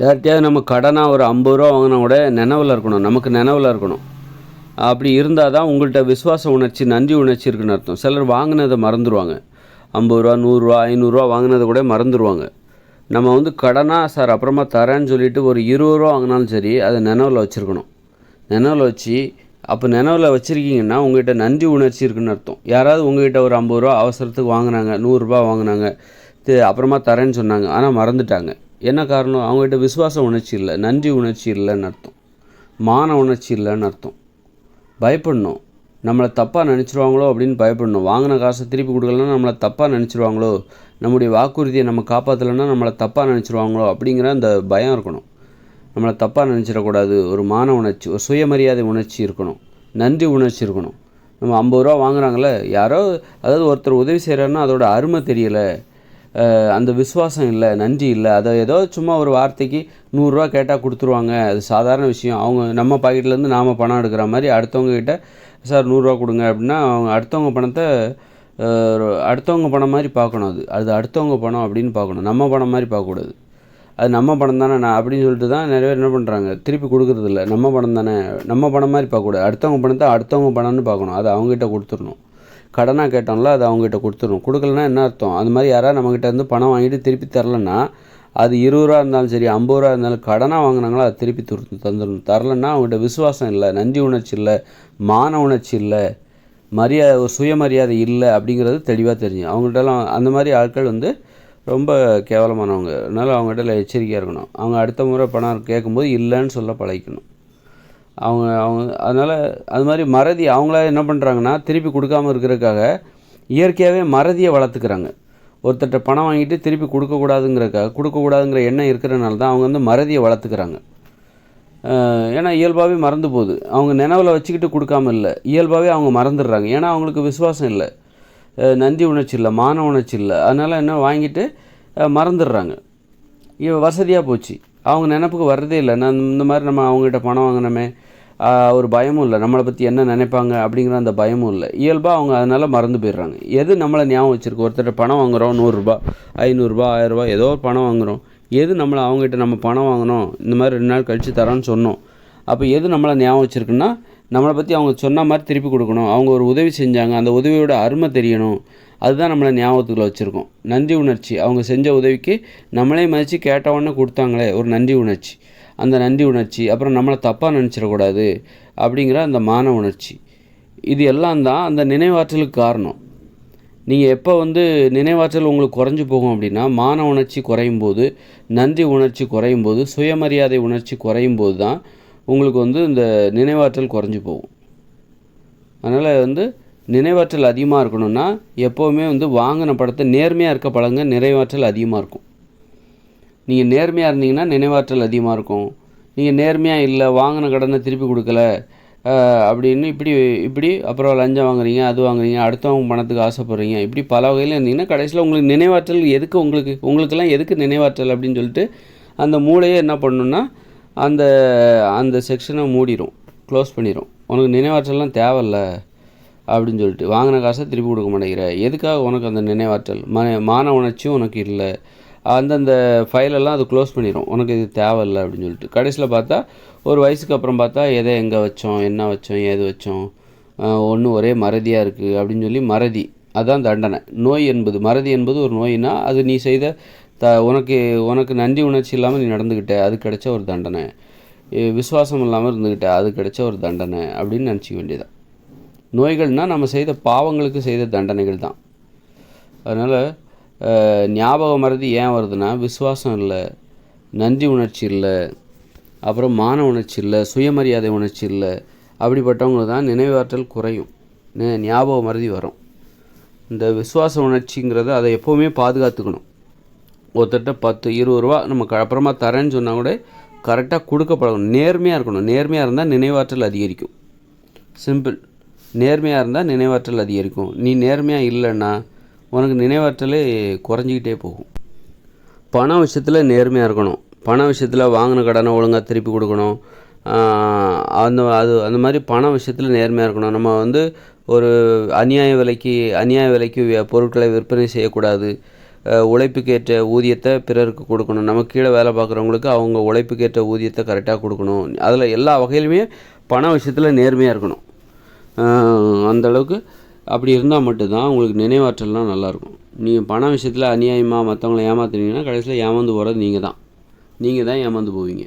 யார்கிட்டயாவது நம்ம கடனாக ஒரு 50 ரூபா வாங்கினா கூட நினைவில் இருக்கணும், நமக்கு நினைவில் இருக்கணும். அப்படி இருந்தால் தான் உங்கள்கிட்ட விசுவாச உணர்ச்சி, நன்றி உணர்ச்சி இருக்குன்னு அர்த்தம். சிலர் வாங்கினதை மறந்துடுவாங்க. 50 ரூபா, 100 ரூபா, 500 ரூபா வாங்கினதை கூட மறந்துடுவாங்க. நம்ம வந்து கடனாக சார் அப்புறமா தரேன்னு சொல்லிவிட்டு ஒரு 20 ரூபா வாங்கினாலும் சரி, அதை நினைவில் வச்சுருக்கணும். நினைவில் வச்சு, அப்போ நினைவில் வச்சுருக்கீங்கன்னா உங்கள்கிட்ட நன்றி உணர்ச்சி இருக்குன்னு அர்த்தம். யாராவது உங்கள்கிட்ட ஒரு 50 ரூபா அவசரத்துக்கு வாங்கினாங்க, 100 ரூபா வாங்கினாங்க, அப்புறமா தரேன்னு சொன்னாங்க, ஆனால் மறந்துட்டாங்க. என்ன காரணம்? அவங்ககிட்ட விசுவாச உணர்ச்சி இல்லை, நன்றி உணர்ச்சி இல்லைன்னு அர்த்தம், மான உணர்ச்சி இல்லைன்னு அர்த்தம். பயப்படணும், நம்மளை தப்பாக நினச்சிருவாங்களோ அப்படின்னு பயப்படணும். வாங்கின காசை திருப்பி கொடுக்கலன்னா நம்மளை தப்பாக நினச்சிருவாங்களோ, நம்முடைய வாக்குறுதியை நம்ம காப்பாற்றலைன்னா நம்மளை தப்பாக நினச்சிருவாங்களோ அப்படிங்கிற அந்த பயம் இருக்கணும். நம்மளை தப்பாக நினச்சிடக்கூடாது. ஒரு மான உணர்ச்சி, ஒரு சுயமரியாதை உணர்ச்சி இருக்கணும், நன்றி உணர்ச்சி இருக்கணும். நம்ம 50 ரூபா வாங்குறாங்களே, யாரோ அதாவது ஒருத்தர் உதவி செய்கிறாருன்னா அதோட அருமை தெரியலை, அந்த விசுவாசம் இல்லை, நன்றி இல்லை. அதை ஏதோ சும்மா ஒரு வார்த்தைக்கு 100 ரூபா கேட்டால் கொடுத்துருவாங்க, அது சாதாரண விஷயம். அவங்க நம்ம பாக்கெட்லேருந்து நாம் பணம் எடுக்கிற மாதிரி அடுத்தவங்ககிட்ட சார் 100 ரூபா கொடுங்க அப்படின்னா அவங்க அடுத்தவங்க பணத்தை அடுத்தவங்க பணம் மாதிரி பார்க்கணும். அது அடுத்தவங்க பணம் அப்படின்னு பார்க்கணும், நம்ம பணம் மாதிரி பார்க்கக்கூடாது. அது நம்ம பணம் தானே நான் அப்படின்னு சொல்லிட்டு தான் நிறைய பேர் என்ன பண்ணுறாங்க, திருப்பி கொடுக்குறதில்ல. நம்ம பணம் தானே, நம்ம பணம் மாதிரி பார்க்கக்கூடாது. அடுத்தவங்க பணத்தை அடுத்தவங்க பணம்னு பார்க்கணும், அது அவங்ககிட்ட கொடுத்துடணும். கடனாக கேட்டோம்ல, அது அவங்ககிட்ட கொடுத்துடணும். கொடுக்கலன்னா என்ன அர்த்தம்? அது மாதிரி யாராவது நம்மகிட்ட இருந்து பணம் வாங்கிட்டு திருப்பி தரலன்னா, அது 20 ரூபா இருந்தாலும் சரி, 50 ரூபா இருந்தாலும் கடனாக வாங்கினாங்களோ அதை திருப்பி தந்துடணும். தரலன்னா அவங்ககிட்ட விசுவாசம் இல்லை, நன்றி உணர்ச்சி இல்லை, மான உணர்ச்சி இல்லை, ஒரு சுயமரியாதை இல்லை அப்படிங்கிறது தெளிவாக தெரியும். அவங்கள்ட்டலாம் அந்த மாதிரி ஆட்கள் வந்து ரொம்ப கேவலமானவங்க. அதனால் அவங்ககிட்ட எச்சரிக்கையாக இருக்கணும். அவங்க அடுத்த முறை பணம் கேட்கும்போது இல்லைன்னு சொல்ல பழகிக்கணும். அவங்க அதனால் அது மாதிரி மறதி அவங்களா என்ன பண்ணுறாங்கன்னா, திருப்பி கொடுக்காமல் இருக்கிறதுக்காக இயற்கையாகவே மறதியை வளர்த்துக்கிறாங்க. ஒருத்தர்கிட்ட பணம் வாங்கிட்டு திருப்பி கொடுக்கக்கூடாதுங்கிற எண்ணம் இருக்கிறனால தான் அவங்க வந்து மறதியை வளர்த்துக்கிறாங்க. ஏன்னா இயல்பாகவே மறந்து போகுது. அவங்க நினைவில் வச்சுக்கிட்டு கொடுக்காம இல்லை, இயல்பாகவே அவங்க மறந்துடுறாங்க. ஏன்னா அவங்களுக்கு விசுவாசம் இல்லை, நன்றி உணர்ச்சி இல்லை, மான உணர்ச்சி இல்லை. அதனால் என்ன வாங்கிட்டு மறந்துடுறாங்க. வசதியாக போச்சு, அவங்க நினப்புக்கு வர்றதே இல்லை. நான் இந்த மாதிரி நம்ம அவங்ககிட்ட பணம் வாங்கினோமே, ஒரு பயமும் இல்லை, நம்மளை பற்றி என்ன நினைப்பாங்க அப்படிங்கிற அந்த பயமும் இல்லை. இயல்பாக அவங்க அதனால் மறந்து போயிடுறாங்க. எது நம்மளை ஞாபகம் வச்சுருக்கு? ஒருத்தர் பணம் வாங்குகிறோம், 100 ரூபா, 500 ரூபா, 1000 ரூபா, ஏதோ ஒரு பணம் வாங்குகிறோம். எது நம்மளை அவங்ககிட்ட நம்ம பணம் வாங்கினோம், இந்த மாதிரி 2 நாள் கழித்து தரோன்னு சொன்னோம். அப்போ எது நம்மளை ஞாபகம் வச்சுருக்குன்னா, நம்மளை பற்றி அவங்க சொன்ன மாதிரி திருப்பி கொடுக்கணும், அவங்க ஒரு உதவி செஞ்சாங்க, அந்த உதவியோட அருமை தெரியணும், அதுதான் நம்மளை ஞாபகத்துக்குள்ள வச்சுருக்கோம். நன்றி உணர்ச்சி, அவங்க செஞ்ச உதவிக்கு நம்மளே மதித்து கேட்டவொன்னே கொடுத்தாங்களே, ஒரு நன்றி உணர்ச்சி. அந்த நன்றி உணர்ச்சி, அப்புறம் நம்மளை தப்பாக நினச்சிடக்கூடாது அப்படிங்கிற அந்த மான உணர்ச்சி, இது எல்லாம் தான் அந்த நினைவாற்றலுக்கு காரணம். நீங்கள் எப்போ வந்து நினைவாற்றல் உங்களுக்கு குறைஞ்சி போகும் அப்படின்னா, மான உணர்ச்சி குறையும் போது, நன்றி உணர்ச்சி குறையும் போது, சுயமரியாதை உணர்ச்சி குறையும் போது தான் உங்களுக்கு வந்து இந்த நினைவாற்றல் குறைஞ்சி போகும். அதனால் வந்து நினைவாற்றல் அதிகமாக இருக்கணும்னா எப்போவுமே வந்து வாங்கின படத்தை நேர்மையாக இருக்க பழங்க, நினைவாற்றல் அதிகமாக இருக்கும். நீங்கள் நேர்மையாக இருந்தீங்கன்னா நினைவாற்றல் அதிகமாக இருக்கும். நீங்கள் நேர்மையாக இல்லை, வாங்கின கடனை திருப்பி கொடுக்கல அப்படின்னு இப்படி அப்புறம் லஞ்சம் வாங்குறீங்க, அது வாங்குறீங்க, அடுத்தவங்க பணத்துக்கு ஆசைப்படுறீங்க, இப்படி பல வகையில் இருந்தீங்கன்னா கடைசியில் உங்களுக்கு நினைவாற்றல் எதுக்கு? உங்களுக்கெல்லாம் எதுக்கு நினைவாற்றல் அப்படின்னு சொல்லிட்டு அந்த மூளையே என்ன பண்ணணுன்னா அந்த அந்த செக்ஷனை மூடிடும், க்ளோஸ் பண்ணிடும். உனக்கு நினைவாற்றல்லாம் தேவையில்ல அப்படின்னு சொல்லிட்டு வாங்கின காசை திருப்பி கொடுக்க மாட்டேங்கிற, எதுக்காக உனக்கு அந்த நினைவாற்றல்? மான உணர்ச்சியும் உனக்கு இல்லை, அந்தந்த ஃபைலெல்லாம் அது க்ளோஸ் பண்ணிடும், உனக்கு இது தேவையில்லை அப்படின்னு சொல்லிட்டு. கடைசியில் பார்த்தா ஒரு வயசுக்கு அப்புறம் பார்த்தா எதை எங்கே வச்சோம், என்ன வச்சோம், ஏது வச்சோம், ஒன்றும் ஒரே மறதியாக இருக்குது அப்படின்னு சொல்லி மறதி, அதுதான் தண்டனை. நோய் என்பது, மறதி என்பது ஒரு நோயினா அது நீ செய்த உனக்கு நன்றி உணர்ச்சி இல்லாமல் நீ நடந்துக்கிட்ட, அது கிடைச்ச ஒரு தண்டனை. விசுவாசம் இல்லாமல் இருந்துக்கிட்ட, அது கிடைச்ச ஒரு தண்டனை அப்படின்னு நினச்சிக்க வேண்டியதான். நோய்கள்னால் நம்ம செய்த பாவங்களுக்கு செய்த தண்டனைகள் தான். அதனால் ஞாபக மறதி ஏன் வருதுன்னா, விசுவாசம் இல்லை, நன்றி உணர்ச்சி இல்லை, அப்புறம் மான உணர்ச்சி இல்லை, சுயமரியாதை உணர்ச்சி இல்லை. அப்படிப்பட்டவங்களுக்கு தான் நினைவாற்றல் குறையும், ஞாபக மறதி வரும். இந்த விசுவாச உணர்ச்சிங்கிறத அதை எப்போவுமே பாதுகாத்துக்கணும். ஒருத்தட்ட 10 20 ரூபா நம்ம அப்புறமா தரேன்னு சொன்னால் கூட கரெக்டாக கொடுக்க பழகணும். நேர்மையாக இருக்கணும். நேர்மையாக இருந்தால் நினைவாற்றல் அதிகரிக்கும். சிம்பிள். நேர்மையாக இருந்தால் நினைவாற்றல் அதிகரிக்கும். நீ நேர்மையாக இல்லைன்னா உனக்கு நினைவாற்றலே குறைஞ்சிக்கிட்டே போகும். பண விஷயத்தில் நேர்மையாக இருக்கணும். பண விஷயத்தில் வாங்கின கடனை ஒழுங்காக திருப்பி கொடுக்கணும். அந்த மாதிரி பண விஷயத்தில் நேர்மையாக இருக்கணும். நம்ம வந்து ஒரு அநியாய விலைக்கு பொருட்களை விற்பனை செய்யக்கூடாது. உழைப்புக்கேற்ற ஊதியத்தை பிறருக்கு கொடுக்கணும். நமக்கு கீழே வேலை பார்க்குறவங்களுக்கு அவங்க உழைப்புக்கேற்ற ஊதியத்தை கரெக்டாக கொடுக்கணும். அதில் எல்லா வகையிலுமே பண விஷயத்தில் நேர்மையாக இருக்கணும். அந்தளவுக்கு அப்படி இருந்தால் மட்டும்தான் உங்களுக்கு நினைவாற்றல்லாம் நல்லாயிருக்கும். நீங்கள் பண விஷயத்தில் அநியாயமாக மற்றவங்கள ஏமாத்துனீங்கன்னா கடைசியில் ஏமாந்து போகிறது நீங்கள் தான் ஏமாந்து போவீங்க.